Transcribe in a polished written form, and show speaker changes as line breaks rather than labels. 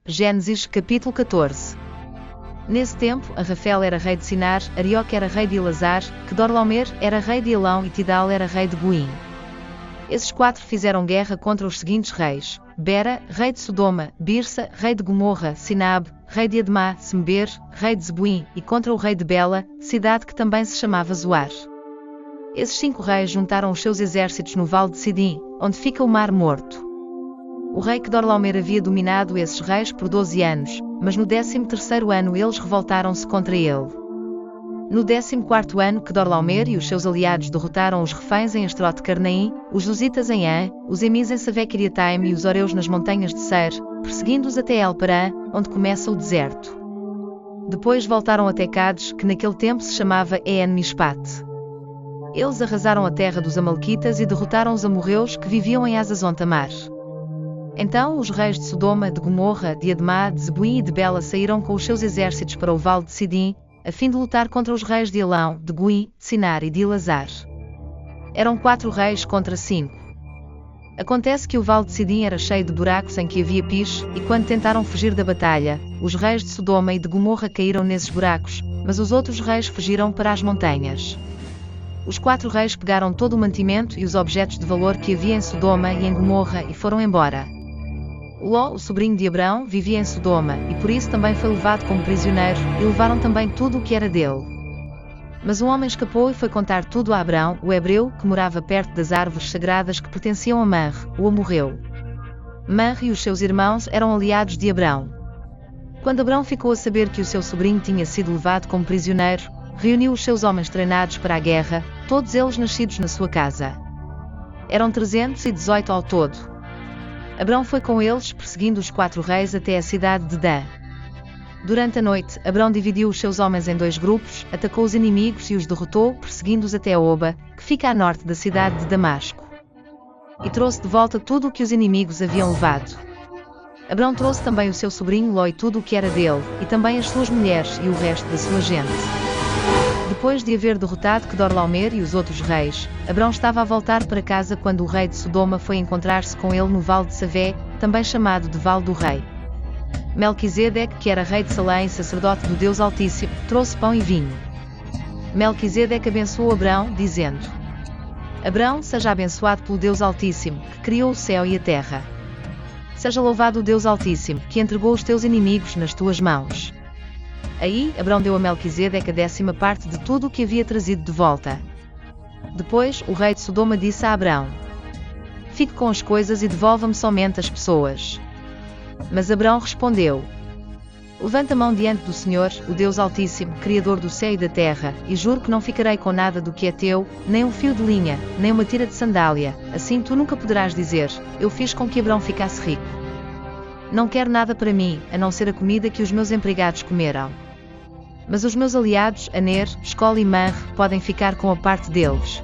Gênesis, capítulo 14. Nesse tempo, Arrafel era rei de Sinar, Arioque era rei de Elazar, Quedorlaomer era rei de Elão e Tidal era rei de Goim. Esses quatro fizeram guerra contra os seguintes reis: Bera, rei de Sodoma, Birsa, rei de Gomorra, Sinab, rei de Admá, Sember, rei de Zeboim, e contra o rei de Bela, cidade que também se chamava Zoar. Esses 5 reis juntaram os seus exércitos no vale de Sidim, onde fica o Mar Morto. O rei Quedorlaomer havia dominado esses reis por 12 anos, mas no 13º ano eles revoltaram-se contra ele. No 14º ano, Quedorlaomer e os seus aliados derrotaram os reféns em Astrote Carnaim, os Zuzitas em An, os Emis em Savê-Kiriataim e os Oreus nas montanhas de Seir, perseguindo-os até El-Parã, onde começa o deserto. Depois voltaram até Cades, que naquele tempo se chamava En-Mishpat. Eles arrasaram a terra dos Amalequitas e derrotaram os amorreus que viviam em Hazazon-Tamar. Então os reis de Sodoma, de Gomorra, de Admá, de Zeboim e de Bela saíram com os seus exércitos para o vale de Sidim, a fim de lutar contra os reis de Elão, de Goim, de Sinar e de Elazar. Eram 4 reis contra 5. Acontece que o vale de Sidim era cheio de buracos em que havia piche, e quando tentaram fugir da batalha, os reis de Sodoma e de Gomorra caíram nesses buracos, mas os outros reis fugiram para as montanhas. Os 4 reis pegaram todo o mantimento e os objetos de valor que havia em Sodoma e em Gomorra e foram embora. Ló, o sobrinho de Abrão, vivia em Sodoma, e por isso também foi levado como prisioneiro, e levaram também tudo o que era dele. Mas um homem escapou e foi contar tudo a Abrão, o hebreu, que morava perto das árvores sagradas que pertenciam a Manre, o amorreu. Manre e os seus irmãos eram aliados de Abrão. Quando Abrão ficou a saber que o seu sobrinho tinha sido levado como prisioneiro, reuniu os seus homens treinados para a guerra, todos eles nascidos na sua casa. Eram 318 ao todo. Abrão foi com eles, perseguindo os 4 reis até a cidade de Dan. Durante a noite, Abrão dividiu os seus homens em 2 grupos, atacou os inimigos e os derrotou, perseguindo-os até Oba, que fica a norte da cidade de Damasco. E trouxe de volta tudo o que os inimigos haviam levado. Abrão trouxe também o seu sobrinho Ló e tudo o que era dele, e também as suas mulheres e o resto da sua gente. Depois de haver derrotado Quedorlaomer e os outros reis, Abrão estava a voltar para casa quando o rei de Sodoma foi encontrar-se com ele no vale de Savé, também chamado de Vale do Rei. Melquisedeque, que era rei de Salém e sacerdote do Deus Altíssimo, trouxe pão e vinho. Melquisedeque abençoou Abrão, dizendo: Abrão, seja abençoado pelo Deus Altíssimo, que criou o céu e a terra. Seja louvado o Deus Altíssimo, que entregou os teus inimigos nas tuas mãos. Aí, Abrão deu a Melquisedeque a 10ª parte de tudo o que havia trazido de volta. Depois, o rei de Sodoma disse a Abrão: Fique com as coisas e devolva-me somente as pessoas. Mas Abrão respondeu: Levanta a mão diante do Senhor, o Deus Altíssimo, Criador do céu e da terra, e juro que não ficarei com nada do que é teu, nem um fio de linha, nem uma tira de sandália, assim tu nunca poderás dizer: Eu fiz com que Abrão ficasse rico. Não quero nada para mim, a não ser a comida que os meus empregados comeram. Mas os meus aliados, Aner, Escol e Manre, podem ficar com a parte deles.